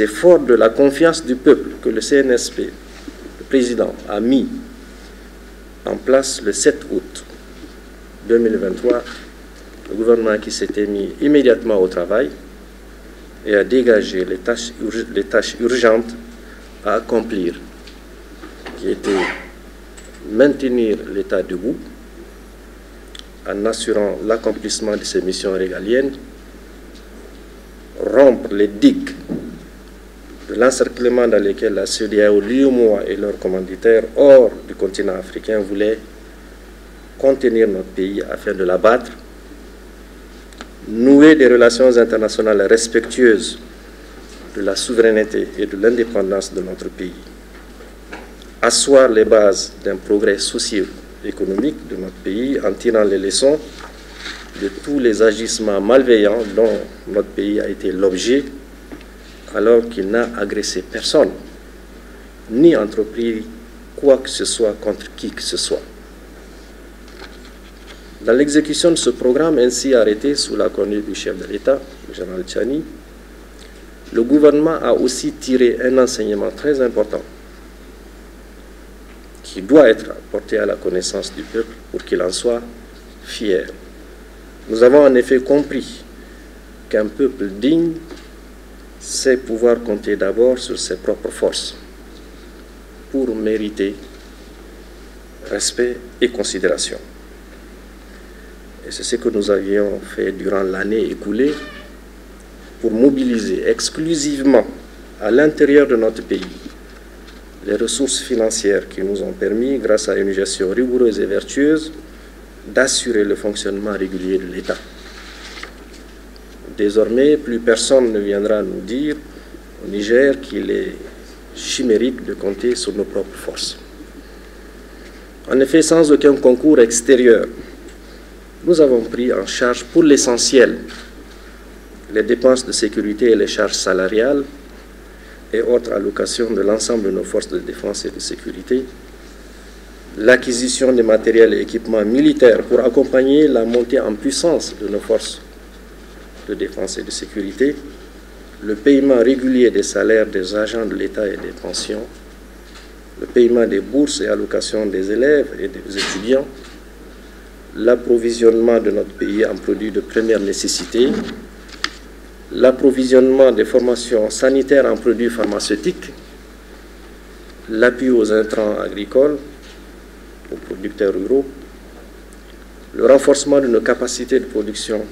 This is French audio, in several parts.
C'est fort de la confiance du peuple que le CNSP, le président, a mis en place le 7 août 2023, le gouvernement qui s'était mis immédiatement au travail et a dégagé les tâches urgentes à accomplir, qui étaient maintenir l'État debout en assurant l'accomplissement de ses missions régaliennes, rompre les digues de l'encerclement dans lequel la CEDEAO, l'UEMOA et leurs commanditaires hors du continent africain voulaient contenir notre pays afin de l'abattre, nouer des relations internationales respectueuses de la souveraineté et de l'indépendance de notre pays, asseoir les bases d'un progrès socio-économique de notre pays en tirant les leçons de tous les agissements malveillants dont notre pays a été l'objet alors qu'il n'a agressé personne, ni entrepris quoi que ce soit contre qui que ce soit. Dans l'exécution de ce programme ainsi arrêté sous la conduite du chef de l'État, le général Tchani, le gouvernement a aussi tiré un enseignement très important qui doit être porté à la connaissance du peuple pour qu'il en soit fier. Nous avons en effet compris qu'un peuple digne sait pouvoir compter d'abord sur ses propres forces pour mériter respect et considération. Et c'est ce que nous avions fait durant l'année écoulée pour mobiliser exclusivement à l'intérieur de notre pays les ressources financières qui nous ont permis, grâce à une gestion rigoureuse et vertueuse, d'assurer le fonctionnement régulier de l'État. Désormais, plus personne ne viendra nous dire au Niger qu'il est chimérique de compter sur nos propres forces. En effet, sans aucun concours extérieur, nous avons pris en charge pour l'essentiel les dépenses de sécurité et les charges salariales et autres allocations de l'ensemble de nos forces de défense et de sécurité, l'acquisition de matériel et équipements militaires pour accompagner la montée en puissance de nos forces de défense et de sécurité, le paiement régulier des salaires des agents de l'État et des pensions, le paiement des bourses et allocations des élèves et des étudiants, l'approvisionnement de notre pays en produits de première nécessité, l'approvisionnement des formations sanitaires en produits pharmaceutiques, l'appui aux intrants agricoles, aux producteurs ruraux, le renforcement de nos capacités de production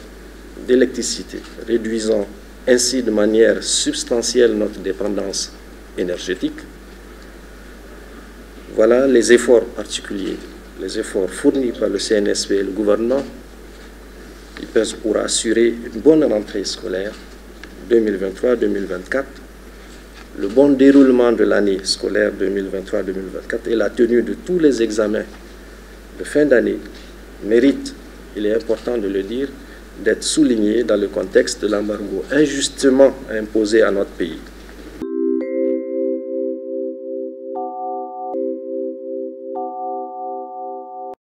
d'électricité, réduisant ainsi de manière substantielle notre dépendance énergétique. Voilà les efforts particuliers, les efforts fournis par le CNSP et le gouvernement qui pèsent pour assurer une bonne rentrée scolaire 2023-2024, le bon déroulement de l'année scolaire 2023-2024 et la tenue de tous les examens de fin d'année mérite, il est important de le dire, d'être souligné dans le contexte de l'embargo injustement imposé à notre pays.